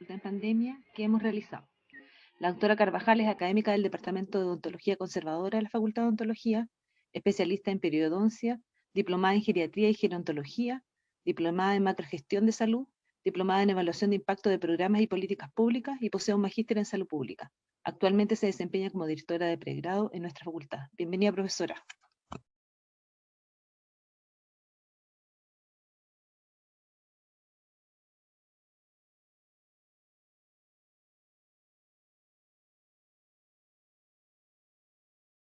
en pandemia que hemos realizado. La doctora Carvajal es académica del Departamento de Odontología Conservadora de la Facultad de Odontología, especialista en periodoncia, diplomada en geriatría y gerontología, diplomada en macrogestión de salud, diplomada en evaluación de impacto de programas y políticas públicas y posee un magíster en salud pública. Actualmente se desempeña como directora de pregrado en nuestra facultad. Bienvenida, profesora.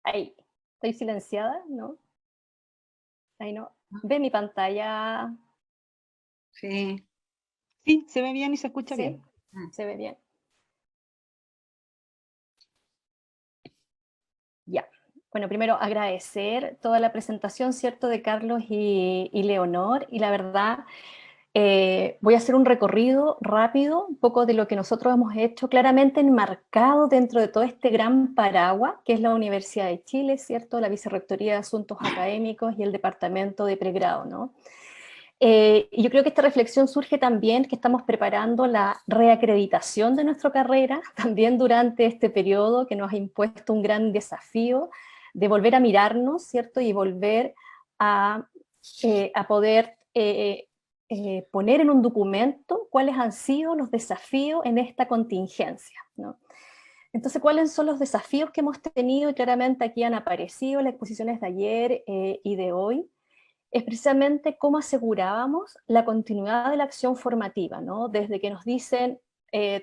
Ahí, estoy silenciada, ¿no? Ahí no. ¿Ve mi pantalla? Sí. Sí, se ve bien y se escucha ¿Sí? bien. ¿Se ve bien? Ya. Bueno, primero agradecer toda la presentación, ¿cierto?, de Carlos y Leonor, y la verdad, voy a hacer un recorrido rápido, un poco de lo que nosotros hemos hecho, claramente enmarcado dentro de todo este gran paraguas, que es la Universidad de Chile, ¿cierto?, la Vicerrectoría de Asuntos Académicos y el Departamento de Pregrado, ¿no? Y yo creo que esta reflexión surge también que estamos preparando la reacreditación de nuestra carrera, también durante este periodo que nos ha impuesto un gran desafío de volver a mirarnos, ¿cierto? Y volver a poder poner en un documento cuáles han sido los desafíos en esta contingencia, ¿no? Entonces, ¿cuáles son los desafíos que hemos tenido? Y claramente aquí han aparecido las exposiciones de ayer y de hoy. Es precisamente cómo asegurábamos la continuidad de la acción formativa, ¿no? Desde que nos dicen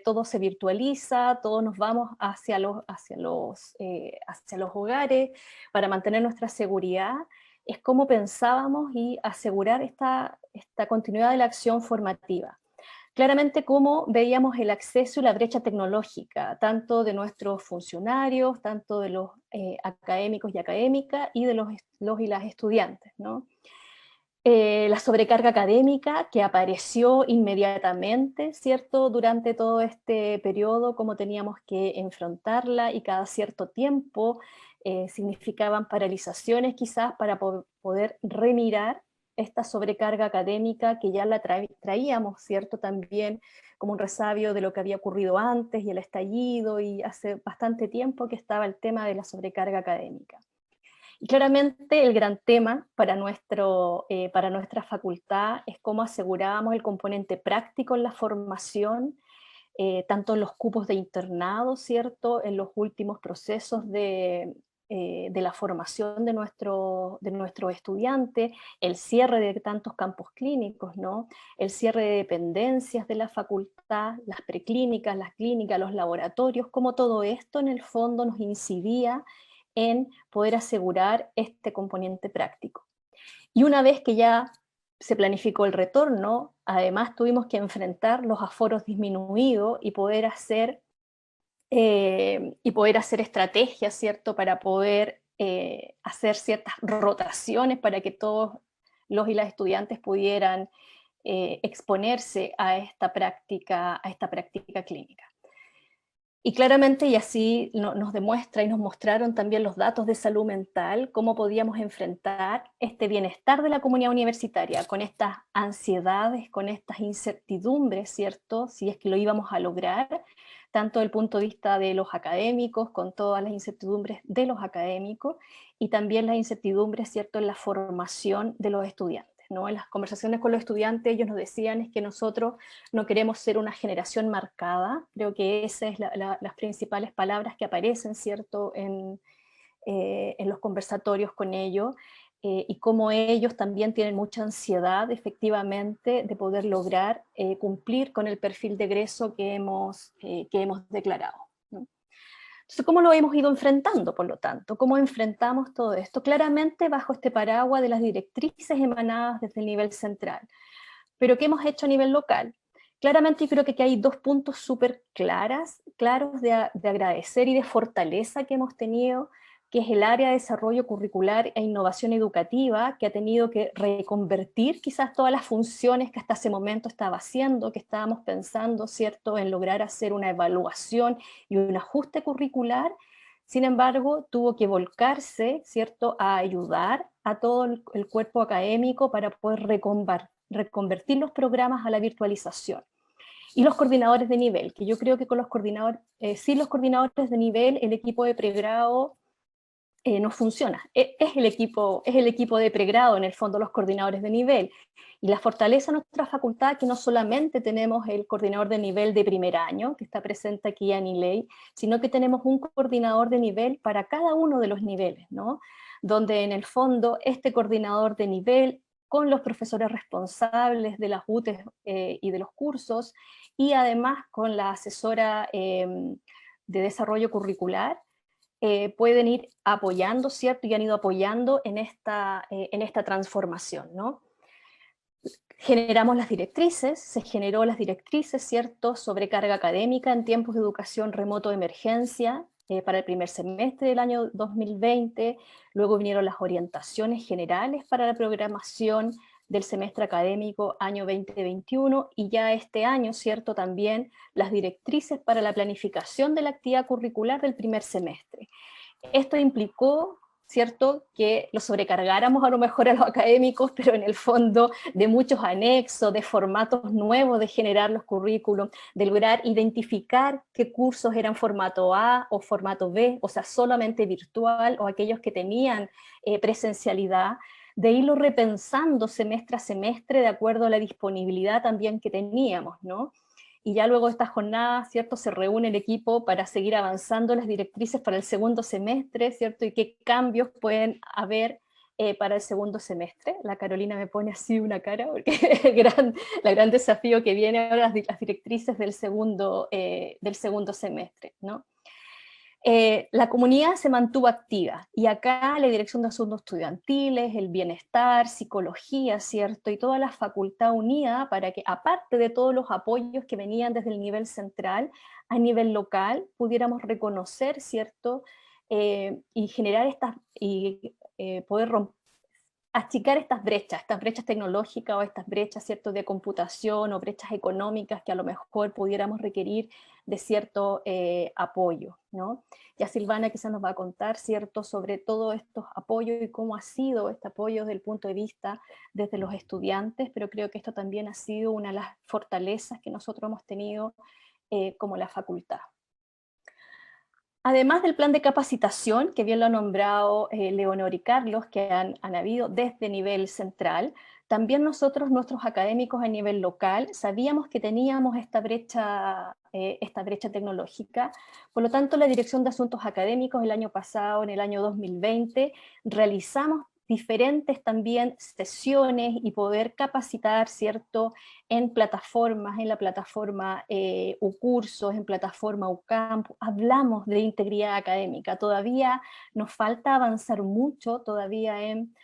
todo se virtualiza, todos nos vamos hacia los hogares para mantener nuestra seguridad, es cómo pensábamos y asegurar esta continuidad de la acción formativa. Claramente cómo veíamos el acceso y la brecha tecnológica, tanto de nuestros funcionarios, tanto de los académicos y académicas, y de los y las estudiantes, ¿no? La sobrecarga académica que apareció inmediatamente, ¿cierto? Durante todo este periodo, cómo teníamos que enfrentarla y cada cierto tiempo significaban paralizaciones quizás para poder remirar esta sobrecarga académica que ya la traíamos, ¿cierto? También como un resabio de lo que había ocurrido antes y el estallido, y hace bastante tiempo que estaba el tema de la sobrecarga académica. Y claramente el gran tema para nuestra facultad es cómo asegurábamos el componente práctico en la formación, tanto en los cupos de internado, ¿cierto?, en los últimos procesos de la formación de nuestros estudiantes, el cierre de tantos campos clínicos, ¿no?, el cierre de dependencias de la facultad, las preclínicas, las clínicas, los laboratorios, cómo todo esto en el fondo nos incidía en poder asegurar este componente práctico. Y una vez que ya se planificó el retorno, además tuvimos que enfrentar los aforos disminuidos y poder hacer estrategias, ¿cierto?, para poder hacer ciertas rotaciones para que todos los y las estudiantes pudieran exponerse a esta práctica clínica. Y claramente, y así nos demuestra y nos mostraron también los datos de salud mental, cómo podíamos enfrentar este bienestar de la comunidad universitaria con estas ansiedades, con estas incertidumbres, ¿cierto? Si es que lo íbamos a lograr, tanto desde el punto de vista de los académicos, con todas las incertidumbres de los académicos, y también las incertidumbres, ¿cierto?, en la formación de los estudiantes, ¿no? En las conversaciones con los estudiantes ellos nos decían es que nosotros no queremos ser una generación marcada, creo que esas es las principales palabras que aparecen, ¿cierto?, en los conversatorios con ellos, y cómo ellos también tienen mucha ansiedad, efectivamente, de poder lograr cumplir con el perfil de egreso que hemos declarado, ¿no? Entonces, ¿cómo lo hemos ido enfrentando, por lo tanto? ¿Cómo enfrentamos todo esto? Claramente bajo este paraguas de las directrices emanadas desde el nivel central. Pero ¿qué hemos hecho a nivel local? Claramente yo creo que aquí hay dos puntos súper claros de agradecer y de fortaleza que hemos tenido, que es el área de desarrollo curricular e innovación educativa, que ha tenido que reconvertir quizás todas las funciones que hasta ese momento estaba haciendo, que estábamos pensando, ¿cierto?, en lograr hacer una evaluación y un ajuste curricular. Sin embargo, tuvo que volcarse, ¿cierto?, a ayudar a todo el cuerpo académico para poder reconvertir los programas a la virtualización. Y los coordinadores de nivel, que yo creo que con los coordinadores, sin los coordinadores de nivel, el equipo de pregrado no funciona. Es el equipo de pregrado, en el fondo, los coordinadores de nivel. Y la fortaleza de nuestra facultad es que no solamente tenemos el coordinador de nivel de primer año, que está presente aquí en ILEI, sino que tenemos un coordinador de nivel para cada uno de los niveles, ¿no? Donde en el fondo este coordinador de nivel, con los profesores responsables de las UTES y de los cursos, y además con la asesora de desarrollo curricular, pueden ir apoyando, ¿cierto? Y han ido apoyando en esta transformación, ¿no? Generamos las directrices, se generó las directrices, ¿cierto? Sobre carga académica en tiempos de educación remoto de emergencia para el primer semestre del año 2020, luego vinieron las orientaciones generales para la programación del semestre académico año 2021 y ya este año, ¿cierto? También las directrices para la planificación de la actividad curricular del primer semestre. Esto implicó, ¿cierto?, que lo sobrecargáramos a lo mejor a los académicos, pero en el fondo de muchos anexos, de formatos nuevos de generar los currículums, de lograr identificar qué cursos eran formato A o formato B, o sea, solamente virtual, o aquellos que tenían presencialidad, de irlo repensando semestre a semestre de acuerdo a la disponibilidad también que teníamos, ¿no? Y ya luego de esta jornada, ¿cierto?, se reúne el equipo para seguir avanzando las directrices para el segundo semestre, ¿cierto?, y qué cambios pueden haber para el segundo semestre. La Carolina me pone así una cara, porque es el gran desafío que viene ahora, las directrices del segundo semestre, ¿no? La comunidad se mantuvo activa y acá la Dirección de Asuntos Estudiantiles, el Bienestar, Psicología, ¿cierto? Y toda la facultad unida para que, aparte de todos los apoyos que venían desde el nivel central, a nivel local, pudiéramos reconocer, ¿cierto? Y generar poder achicar estas brechas tecnológicas o estas brechas, ¿cierto?, de computación o brechas económicas que a lo mejor pudiéramos requerir de cierto apoyo, ¿no? Ya Silvana quizás nos va a contar, ¿cierto?, sobre todos estos apoyos y cómo ha sido este apoyo desde el punto de vista desde los estudiantes, pero creo que esto también ha sido una de las fortalezas que nosotros hemos tenido como la facultad. Además del plan de capacitación, que bien lo han nombrado Leonor y Carlos, que han habido desde nivel central, también nosotros, nuestros académicos a nivel local, sabíamos que teníamos esta brecha tecnológica. Por lo tanto, la Dirección de Asuntos Académicos el año pasado, en el año 2020, realizamos diferentes también sesiones y poder capacitar, ¿cierto?, en plataformas, en la plataforma UCursos, en plataforma UCampus, hablamos de integridad académica. Todavía nos falta avanzar mucho todavía en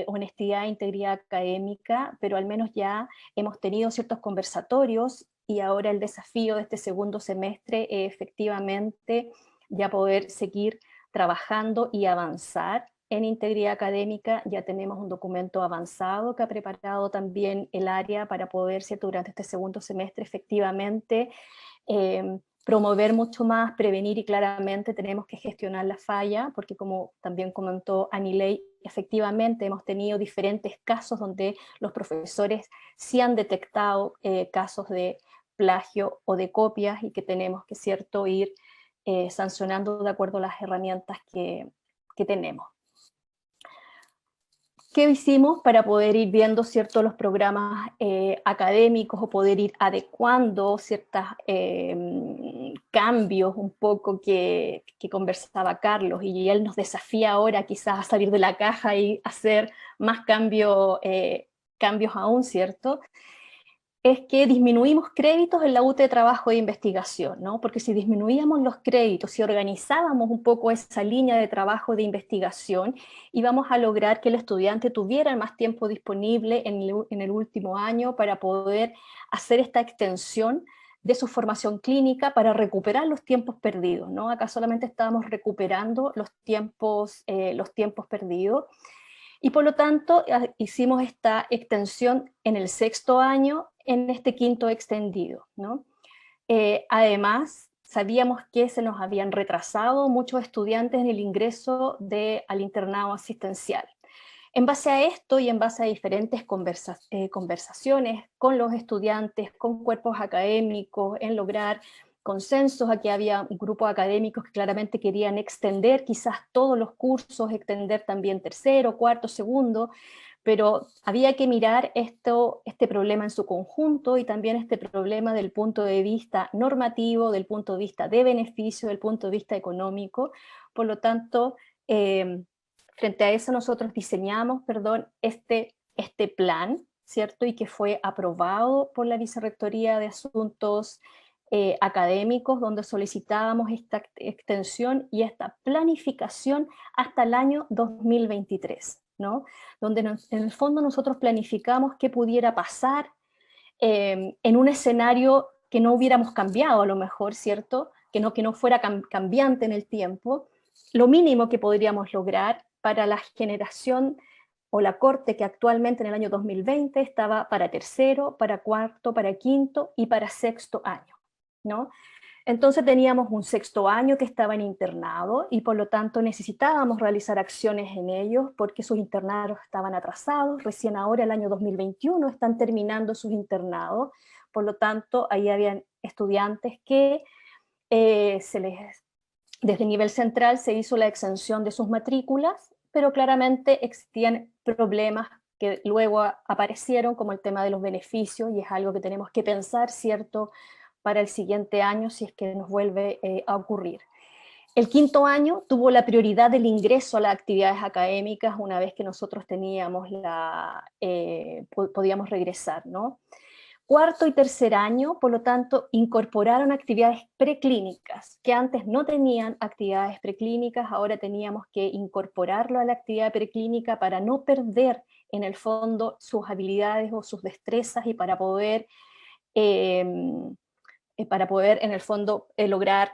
honestidad e integridad académica, pero al menos ya hemos tenido ciertos conversatorios y ahora el desafío de este segundo semestre es efectivamente ya poder seguir trabajando y avanzar en integridad académica. Ya tenemos un documento avanzado que ha preparado también el área para poder, ¿cierto?, durante este segundo semestre efectivamente promover mucho más, prevenir, y claramente tenemos que gestionar la falla, porque como también comentó Anilei, efectivamente hemos tenido diferentes casos donde los profesores sí han detectado casos de plagio o de copias y que tenemos que, ¿cierto?, ir sancionando de acuerdo a las herramientas que tenemos. ¿Qué hicimos para poder ir viendo, ¿cierto?, los programas académicos o poder ir adecuando ciertos cambios un poco que conversaba Carlos? Y él nos desafía ahora quizás a salir de la caja y hacer más cambios aún, ¿cierto? Es que disminuimos créditos en la UTE de trabajo de investigación, ¿no? Porque si disminuíamos los créditos, si organizábamos un poco esa línea de trabajo de investigación, íbamos a lograr que el estudiante tuviera más tiempo disponible en el último año para poder hacer esta extensión de su formación clínica para recuperar los tiempos perdidos, ¿no? Acá solamente estábamos recuperando los tiempos perdidos. Y por lo tanto hicimos esta extensión en el sexto año, en este quinto extendido, ¿no? Además, sabíamos que se nos habían retrasado muchos estudiantes en el ingreso al internado asistencial. En base a esto y en base a diferentes conversaciones con los estudiantes, con cuerpos académicos, en lograr consensos. Aquí había un grupo de académicos que claramente querían extender quizás todos los cursos, extender también tercero, cuarto, segundo, pero había que mirar este problema en su conjunto y también este problema del punto de vista normativo, del punto de vista de beneficio, del punto de vista económico. Por lo tanto, frente a eso nosotros diseñamos, este plan, ¿cierto? Y que fue aprobado por la Vicerrectoría de Asuntos Académicos, donde solicitábamos esta extensión y esta planificación hasta el año 2023, ¿no? Donde en el fondo nosotros planificamos qué pudiera pasar en un escenario que no hubiéramos cambiado a lo mejor, ¿cierto? Que no fuera cambiante en el tiempo, lo mínimo que podríamos lograr para la generación o la corte que actualmente en el año 2020 estaba para tercero, para cuarto, para quinto y para sexto año, ¿no? Entonces teníamos un sexto año que estaba en internado y por lo tanto necesitábamos realizar acciones en ellos porque sus internados estaban atrasados, recién ahora el año 2021 están terminando sus internados, por lo tanto ahí habían estudiantes que desde nivel central se hizo la exención de sus matrículas, pero claramente existían problemas que luego aparecieron como el tema de los beneficios y es algo que tenemos que pensar, ¿cierto?, para el siguiente año si es que nos vuelve a ocurrir. El quinto año tuvo la prioridad del ingreso a las actividades académicas una vez que nosotros teníamos podíamos regresar, ¿no? Cuarto y tercer año, por lo tanto, incorporaron actividades preclínicas, que antes no tenían actividades preclínicas, ahora teníamos que incorporarlo a la actividad preclínica para no perder en el fondo sus habilidades o sus destrezas y eh, para poder en el fondo lograr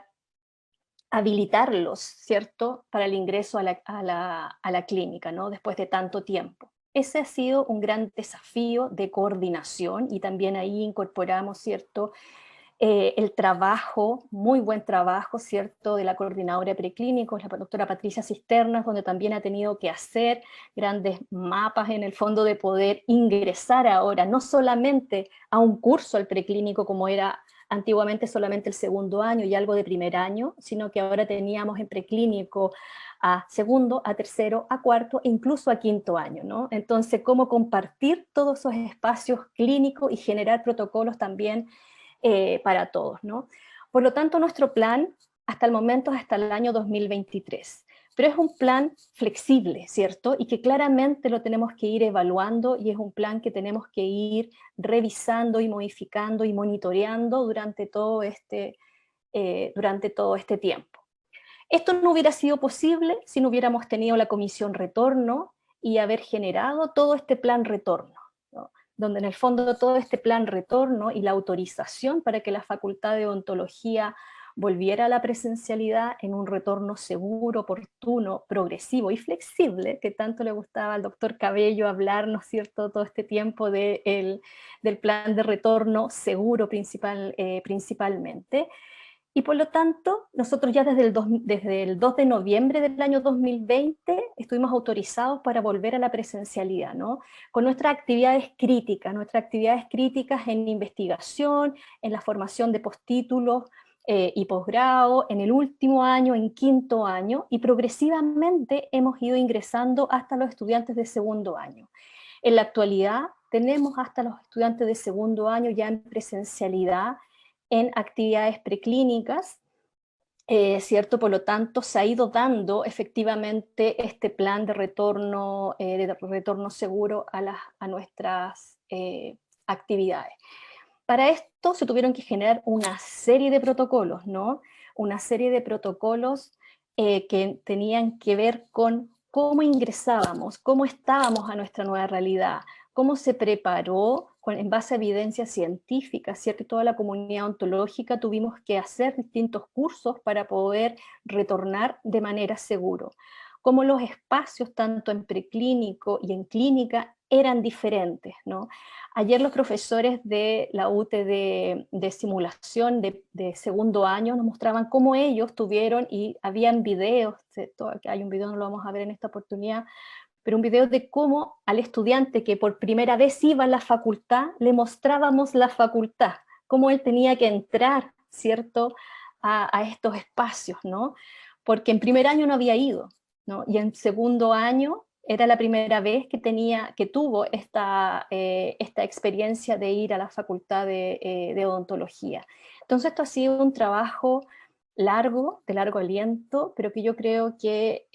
habilitarlos, ¿cierto?, para el ingreso a la clínica, ¿no?, después de tanto tiempo. Ese ha sido un gran desafío de coordinación y también ahí incorporamos, ¿cierto?, el trabajo, muy buen trabajo, ¿cierto?, de la coordinadora de preclínicos, la doctora Patricia Cisternas, donde también ha tenido que hacer grandes mapas en el fondo de poder ingresar ahora, no solamente a un curso al preclínico como era antiguamente solamente el segundo año y algo de primer año, sino que ahora teníamos en preclínico a segundo, a tercero, a cuarto e incluso a quinto año, ¿no? Entonces, cómo compartir todos esos espacios clínicos y generar protocolos también para todos, ¿no? Por lo tanto, nuestro plan hasta el momento es hasta el año 2023, pero es un plan flexible, ¿cierto? Y que claramente lo tenemos que ir evaluando y es un plan que tenemos que ir revisando y modificando y monitoreando durante todo este tiempo. Esto no hubiera sido posible si no hubiéramos tenido la comisión retorno y haber generado todo este plan retorno, ¿no?, donde en el fondo todo este plan retorno y la autorización para que la Facultad de Odontología volviera a la presencialidad en un retorno seguro, oportuno, progresivo y flexible, que tanto le gustaba al doctor Cabello hablar, ¿no es cierto?, todo este tiempo del plan de retorno seguro principalmente. Y por lo tanto, nosotros ya desde el 2 de noviembre del año 2020 estuvimos autorizados para volver a la presencialidad, ¿no?, con nuestras actividades críticas en investigación, en la formación de postítulos y posgrado, en el último año, en quinto año, y progresivamente hemos ido ingresando hasta los estudiantes de segundo año. En la actualidad tenemos hasta los estudiantes de segundo año ya en presencialidad, en actividades preclínicas, ¿cierto? Por lo tanto, se ha ido dando efectivamente este plan de retorno seguro a nuestras actividades. Para esto se tuvieron que generar una serie de protocolos, ¿no? Una serie de protocolos que tenían que ver con cómo ingresábamos, cómo estábamos a nuestra nueva realidad, cómo se preparó en base a evidencia científica, ¿cierto? Toda la comunidad ontológica tuvimos que hacer distintos cursos para poder retornar de manera segura. Cómo los espacios, tanto en preclínico y en clínica, eran diferentes, ¿no? Ayer los profesores de la UTE de simulación de segundo año nos mostraban cómo ellos tuvieron, y habían videos, hay un video, no lo vamos a ver en esta oportunidad, pero un video de cómo al estudiante que por primera vez iba a la facultad, le mostrábamos la facultad, cómo él tenía que entrar, ¿cierto?, a estos espacios, ¿no? Porque en primer año no había ido, ¿no? Y en segundo año era la primera vez que tuvo esta experiencia de ir a la facultad de odontología. Entonces esto ha sido un trabajo largo, de largo aliento, pero que yo creo que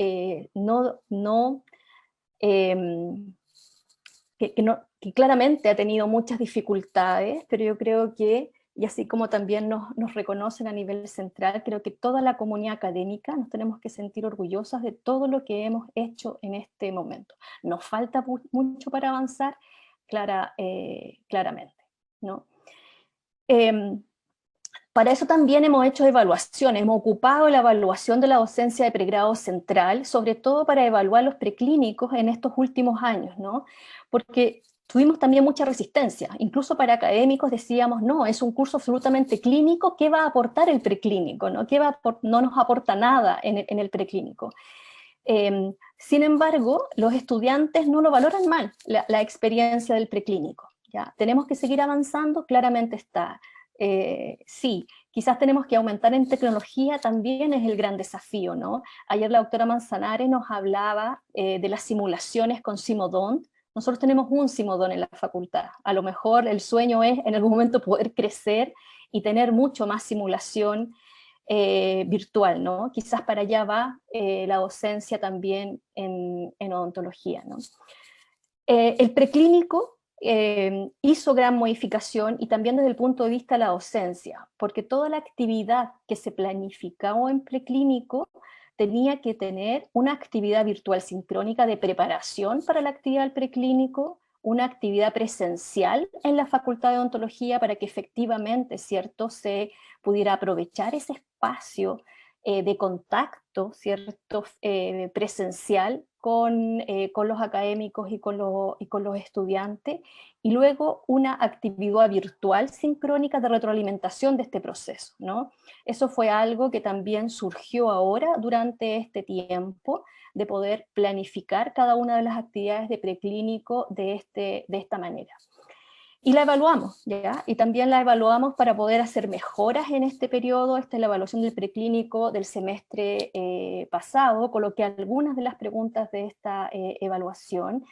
em, que claramente ha tenido muchas dificultades, pero yo creo que, y así como también nos reconocen a nivel central, creo que toda la comunidad académica nos tenemos que sentir orgullosas de todo lo que hemos hecho en este momento. Nos falta mucho para avanzar, claramente, ¿no? Em, para eso también hemos hecho evaluaciones, hemos ocupado la evaluación de la docencia de pregrado central, sobre todo para evaluar los preclínicos en estos últimos años, ¿no? Porque tuvimos también mucha resistencia, incluso para académicos decíamos, no, es un curso absolutamente clínico, ¿qué va a aportar el preclínico? ¿No? No nos aporta nada en el preclínico. Sin embargo, los estudiantes no lo valoran mal, la experiencia del preclínico, ¿ya? Tenemos que seguir avanzando, claramente está. Sí, quizás tenemos que aumentar en tecnología, también es el gran desafío, ¿no? Ayer la doctora Manzanares nos hablaba de las simulaciones con Simodont. Nosotros tenemos un Simodont en la facultad. A lo mejor el sueño es en algún momento poder crecer y tener mucho más simulación virtual, ¿no? Quizás para allá va la docencia también en odontología, ¿no? El preclínico hizo gran modificación y también desde el punto de vista de la docencia, porque toda la actividad que se planificó en preclínico tenía que tener una actividad virtual sincrónica de preparación para la actividad del preclínico, una actividad presencial en la Facultad de Odontología para que efectivamente, ¿cierto?, se pudiera aprovechar ese espacio de contacto, ¿cierto?, presencial con los académicos y con los estudiantes, y luego una actividad virtual sincrónica de retroalimentación de este proceso, ¿no? Eso fue algo que también surgió ahora durante este tiempo, de poder planificar cada una de las actividades de preclínico de esta manera. Y la evaluamos, ¿ya? Y también la evaluamos para poder hacer mejoras en este periodo. Esta es la evaluación del preclínico del semestre pasado. Coloqué algunas de las preguntas de esta evaluación.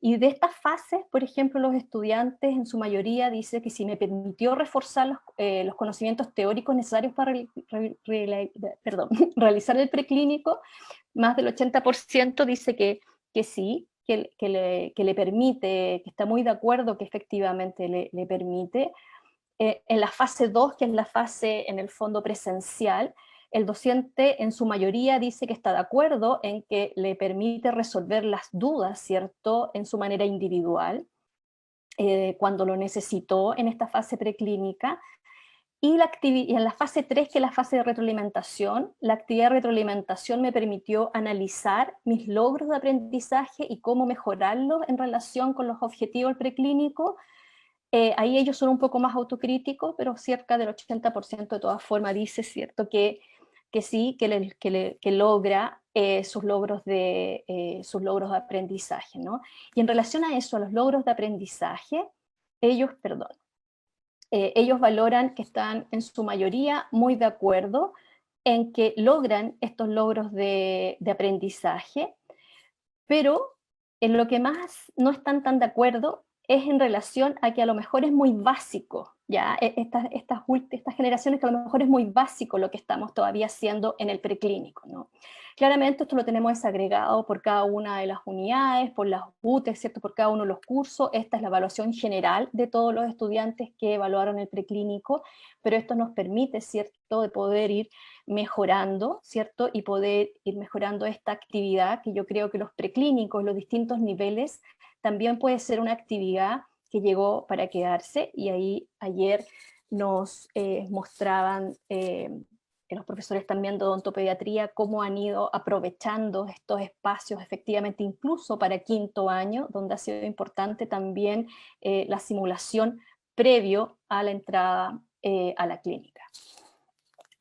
Y de estas fases, por ejemplo, los estudiantes en su mayoría dicen que si me permitió reforzar los conocimientos teóricos necesarios para realizar el preclínico, más del 80% dice que sí, que le permite, que está muy de acuerdo que efectivamente le permite. En la fase 2, que es la fase en el fondo presencial, el docente en su mayoría dice que está de acuerdo en que le permite resolver las dudas, ¿cierto?, en su manera individual, cuando lo necesitó en esta fase preclínica. Y en la fase 3, que es la fase de retroalimentación, la actividad de retroalimentación me permitió analizar mis logros de aprendizaje y cómo mejorarlos en relación con los objetivos del preclínico. Ahí ellos son un poco más autocríticos, pero cerca del 80% de todas formas dice, ¿cierto?, que sí, que logra sus logros de aprendizaje, ¿no? Y en relación a eso, a los logros de aprendizaje, ellos valoran que están en su mayoría muy de acuerdo en que logran estos logros de aprendizaje, pero en lo que más no están tan de acuerdo es en relación a que a lo mejor es muy básico, ¿ya? Estas generaciones, que a lo mejor es muy básico lo que estamos todavía haciendo en el preclínico, ¿no? Claramente esto lo tenemos desagregado por cada una de las unidades, por las UTES, ¿cierto?, por cada uno de los cursos. Esta es la evaluación general de todos los estudiantes que evaluaron el preclínico, pero esto nos permite, ¿cierto?, de poder ir mejorando, ¿cierto?, y poder ir mejorando esta actividad, que yo creo que los preclínicos, los distintos niveles, también puede ser una actividad que llegó para quedarse. Y ahí ayer nos mostraban los profesores también de odontopediatría cómo han ido aprovechando estos espacios efectivamente, incluso para quinto año, donde ha sido importante también la simulación previo a la entrada a la clínica.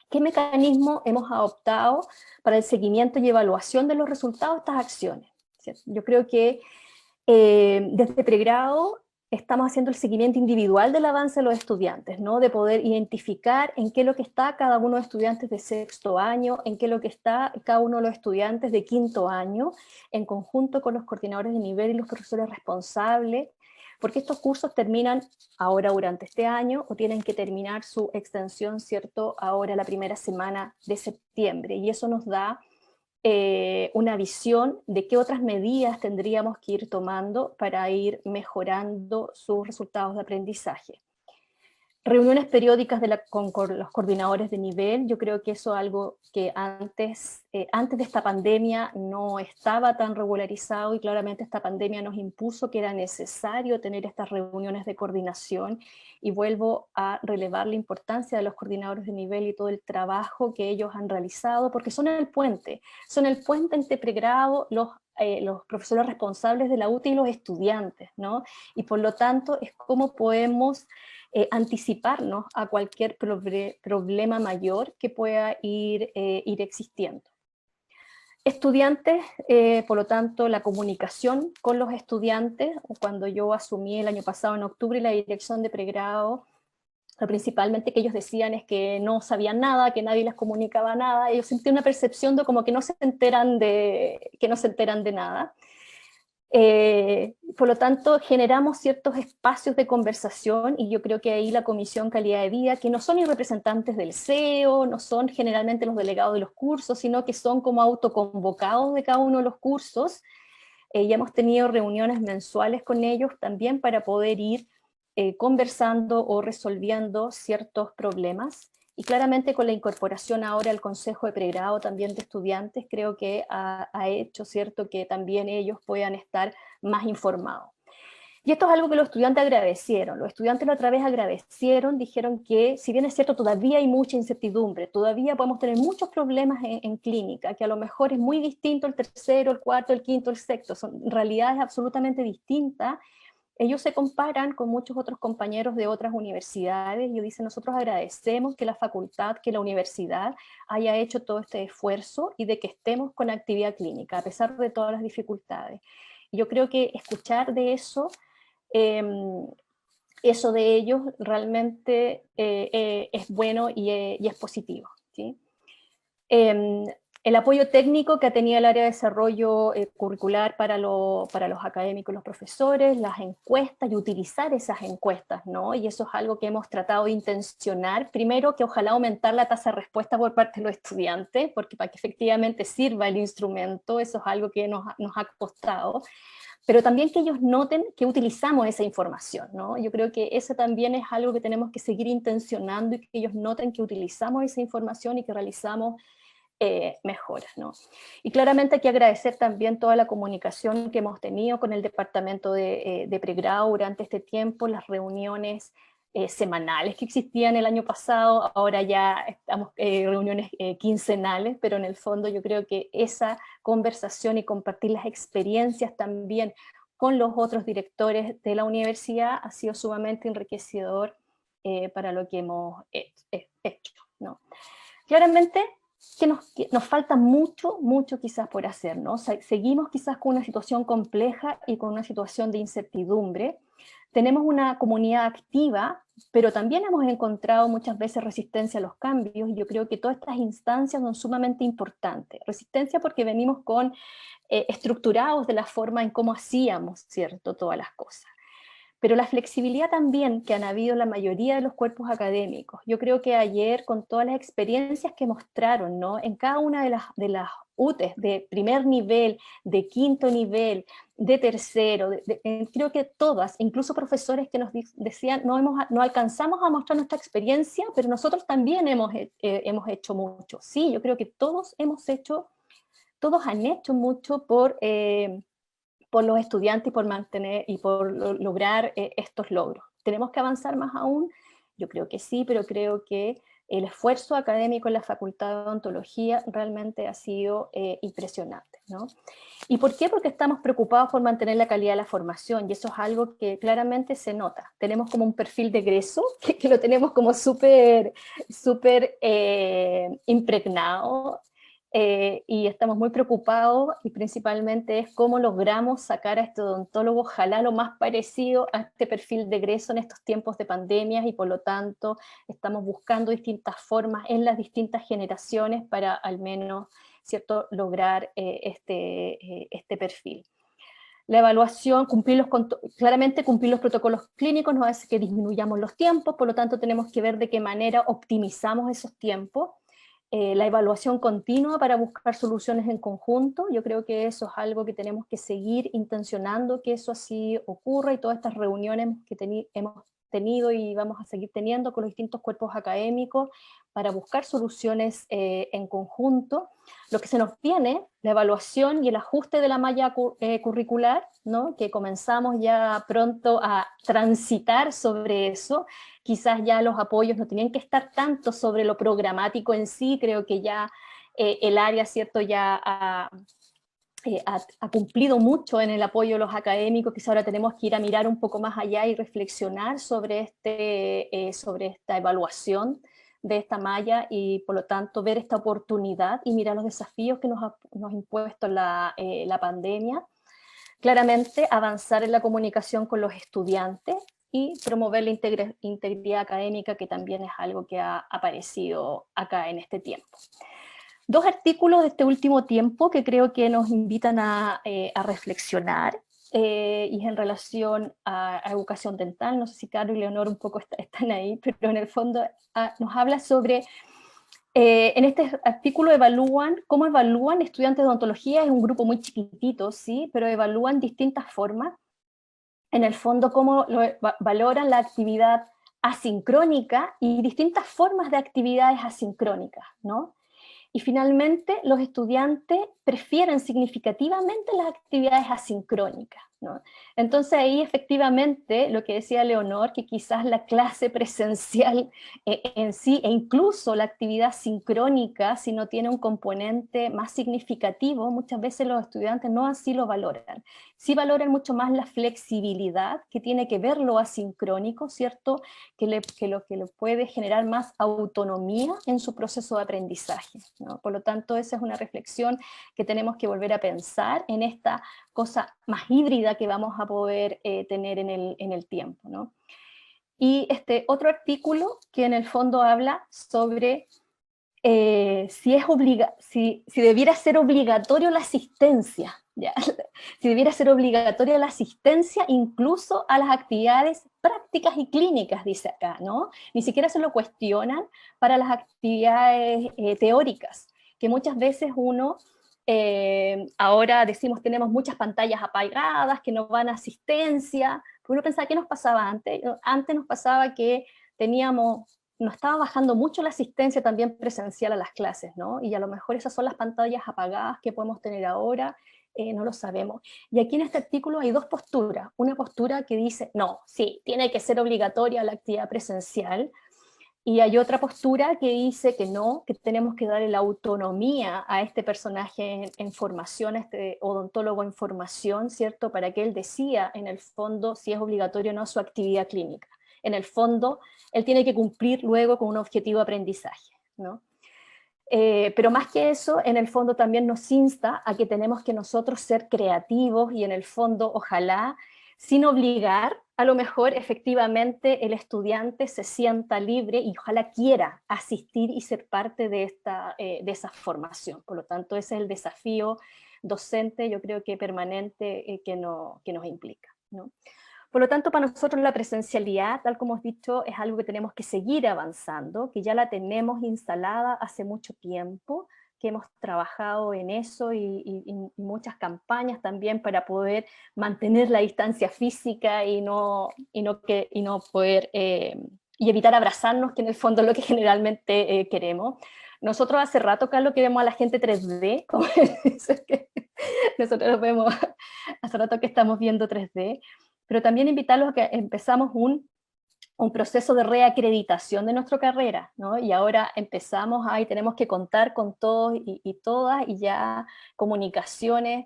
¿Qué mecanismo hemos adoptado para el seguimiento y evaluación de los resultados de estas acciones? ¿cierto? Yo creo que desde pregrado estamos haciendo el seguimiento individual del avance de los estudiantes, ¿no? De poder identificar en qué es lo que está cada uno de los estudiantes de sexto año, en qué es lo que está cada uno de los estudiantes de quinto año, en conjunto con los coordinadores de nivel y los profesores responsables, porque estos cursos terminan ahora durante este año o tienen que terminar su extensión, ¿cierto?, ahora la primera semana de septiembre, y eso nos da una visión de qué otras medidas tendríamos que ir tomando para ir mejorando sus resultados de aprendizaje. Reuniones periódicas con los coordinadores de nivel, yo creo que eso es algo que antes de esta pandemia no estaba tan regularizado, y claramente esta pandemia nos impuso que era necesario tener estas reuniones de coordinación, y vuelvo a relevar la importancia de los coordinadores de nivel y todo el trabajo que ellos han realizado, porque son el puente entre pregrado, los profesores responsables de la UTI y los estudiantes, ¿no? Y por lo tanto es cómo podemos anticiparnos a cualquier problema mayor que pueda ir existiendo. Estudiantes, por lo tanto, la comunicación con los estudiantes. Cuando yo asumí el año pasado, en octubre, la dirección de pregrado, principalmente que ellos decían es que no sabían nada, que nadie les comunicaba nada. Ellos sentían una percepción de como que no se enteran de nada. Por lo tanto, generamos ciertos espacios de conversación, y yo creo que ahí la Comisión Calidad de Vida, que no son ni representantes del CEO, no son generalmente los delegados de los cursos, sino que son como autoconvocados de cada uno de los cursos, ya hemos tenido reuniones mensuales con ellos también para poder ir conversando o resolviendo ciertos problemas. Y claramente con la incorporación ahora al Consejo de Pregrado también de estudiantes, creo que ha hecho, ¿cierto?, que también ellos puedan estar más informados. Y esto es algo que los estudiantes agradecieron. Los estudiantes la otra vez agradecieron, dijeron que, si bien es cierto, todavía hay mucha incertidumbre, todavía podemos tener muchos problemas en clínica, que a lo mejor es muy distinto el tercero, el cuarto, el quinto, el sexto, son realidades absolutamente distintas. Ellos se comparan con muchos otros compañeros de otras universidades y dicen: nosotros agradecemos que la facultad, que la universidad haya hecho todo este esfuerzo y de que estemos con actividad clínica, a pesar de todas las dificultades. Y yo creo que escuchar de eso de ellos realmente es bueno y es positivo, ¿sí? El apoyo técnico que ha tenido el área de desarrollo curricular para los académicos y los profesores, las encuestas y utilizar esas encuestas, ¿no? Y eso es algo que hemos tratado de intencionar. Primero, que ojalá aumentar la tasa de respuesta por parte de los estudiantes, porque para que efectivamente sirva el instrumento, eso es algo que nos ha costado. Pero también que ellos noten que utilizamos esa información, ¿no? Yo creo que eso también es algo que tenemos que seguir intencionando, y que ellos noten que utilizamos esa información y que realizamos mejoras, ¿no? Y claramente hay que agradecer también toda la comunicación que hemos tenido con el departamento de pregrado durante este tiempo, las reuniones semanales que existían el año pasado, ahora ya estamos reuniones quincenales, pero en el fondo yo creo que esa conversación y compartir las experiencias también con los otros directores de la universidad ha sido sumamente enriquecedor para lo que hemos hecho, ¿no? Claramente que nos falta mucho quizás por hacer, ¿no? Seguimos quizás con una situación compleja y con una situación de incertidumbre. Tenemos una comunidad activa, pero también hemos encontrado muchas veces resistencia a los cambios, y yo creo que todas estas instancias son sumamente importantes. Resistencia porque venimos estructurados de la forma en cómo hacíamos, ¿cierto?, todas las cosas. Pero la flexibilidad también que han habido en la mayoría de los cuerpos académicos. Yo creo que ayer, con todas las experiencias que mostraron, ¿no?, en cada una de las UTES, de primer nivel, de quinto nivel, de tercero, creo que todas, incluso profesores que nos decían: no alcanzamos a mostrar nuestra experiencia, pero nosotros también hemos hecho mucho. Sí, yo creo que todos han hecho mucho por los estudiantes y por mantener y por lograr estos logros. ¿Tenemos que avanzar más aún? Yo creo que sí, pero creo que el esfuerzo académico en la Facultad de Odontología realmente ha sido impresionante, ¿no? ¿Y por qué? Porque estamos preocupados por mantener la calidad de la formación, y eso es algo que claramente se nota. Tenemos como un perfil de egreso que lo tenemos como súper impregnado, y estamos muy preocupados, y principalmente es cómo logramos sacar a este odontólogo, ojalá lo más parecido a este perfil de egreso en estos tiempos de pandemias, y por lo tanto estamos buscando distintas formas en las distintas generaciones para al menos, ¿cierto?, lograr este perfil. La evaluación, claramente cumplir los protocolos clínicos nos hace que disminuyamos los tiempos, por lo tanto tenemos que ver de qué manera optimizamos esos tiempos. La evaluación continua para buscar soluciones en conjunto, yo creo que eso es algo que tenemos que seguir intencionando, que eso así ocurra, y todas estas reuniones que hemos tenido y vamos a seguir teniendo con los distintos cuerpos académicos para buscar soluciones en conjunto. Lo que se nos viene, la evaluación y el ajuste de la malla curricular, ¿no?, que comenzamos ya pronto a transitar sobre eso. Quizás ya los apoyos no tenían que estar tanto sobre lo programático en sí, creo que ya el área, ¿cierto?, ya ha cumplido mucho en el apoyo de los académicos, quizás ahora tenemos que ir a mirar un poco más allá y reflexionar sobre esta evaluación de esta malla, y por lo tanto ver esta oportunidad y mirar los desafíos que nos ha impuesto la pandemia. Claramente avanzar en la comunicación con los estudiantes y promover la integridad académica, que también es algo que ha aparecido acá en este tiempo. Dos artículos de este último tiempo que creo que nos invitan a reflexionar, y es en relación a educación dental. No sé si Caro y Leonor un poco están ahí, pero en el fondo nos habla sobre, en este artículo cómo evalúan estudiantes de odontología. Es un grupo muy chiquitito, sí, pero evalúan distintas formas. En el fondo, cómo valoran la actividad asincrónica y distintas formas de actividades asincrónicas, ¿no? Y finalmente, los estudiantes prefieren significativamente las actividades asincrónicas, ¿no? Entonces ahí efectivamente, lo que decía Leonor, que quizás la clase presencial en sí, e incluso la actividad sincrónica, si no tiene un componente más significativo, muchas veces los estudiantes no así lo valoran. Sí valoran mucho más la flexibilidad que tiene que ver lo asincrónico, ¿cierto?, que lo que le puede generar más autonomía en su proceso de aprendizaje, ¿no? Por lo tanto, esa es una reflexión que tenemos que volver a pensar en esta cosa más híbrida que vamos a poder tener en el tiempo, ¿no? Y este otro artículo que en el fondo habla sobre si debiera ser obligatorio la asistencia, ¿ya? Si debiera ser obligatoria la asistencia incluso a las actividades prácticas y clínicas, dice acá, ¿no? Ni siquiera se lo cuestionan para las actividades teóricas, que muchas veces ahora decimos tenemos muchas pantallas apagadas, que no van a asistencia, porque uno pensaba, ¿qué nos pasaba antes? Antes nos pasaba que nos estaba bajando mucho la asistencia también presencial a las clases, ¿no? Y a lo mejor esas son las pantallas apagadas que podemos tener ahora, no lo sabemos. Y aquí en este artículo hay dos posturas. Una postura que dice, no, sí, tiene que ser obligatoria la actividad presencial, y hay otra postura que dice que no, que tenemos que darle la autonomía a este personaje en formación, a este odontólogo en formación, ¿cierto?, para que él decida en el fondo si es obligatorio o no su actividad clínica. En el fondo, él tiene que cumplir luego con un objetivo de aprendizaje, ¿no? Pero más que eso, en el fondo también nos insta a que tenemos que nosotros ser creativos, y en el fondo, ojalá, sin obligar, a lo mejor efectivamente el estudiante se sienta libre y ojalá quiera asistir y ser parte de esa formación. Por lo tanto, ese es el desafío docente, yo creo que permanente, que nos implica, ¿no? Por lo tanto, para nosotros la presencialidad, tal como hemos dicho, es algo que tenemos que seguir avanzando, que ya la tenemos instalada hace mucho tiempo, que hemos trabajado en eso y muchas campañas también para poder mantener la distancia física y poder y evitar abrazarnos, que en el fondo es lo que generalmente queremos. Nosotros hace rato, Carlos, que vemos a la gente 3D, como dice que nosotros vemos, hace rato que estamos viendo 3D, pero también invitarlos a que empezamos un proceso de reacreditación de nuestra carrera, ¿no? Y ahora tenemos que contar con todos y todas, y ya comunicaciones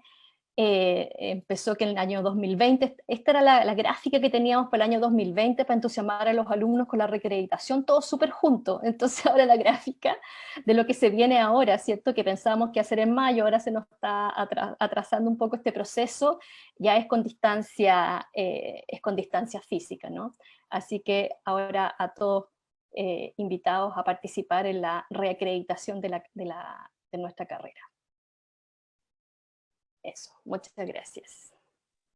empezó que en el año 2020, esta era la gráfica que teníamos para el año 2020 para entusiasmar a los alumnos con la reacreditación, todo súper junto. Entonces ahora la gráfica de lo que se viene ahora, ¿cierto? Que pensábamos que hacer en mayo, ahora se nos está atrasando un poco este proceso, ya es con distancia física, ¿no? Así que ahora a todos invitados a participar en la reacreditación de nuestra carrera. Eso, muchas gracias.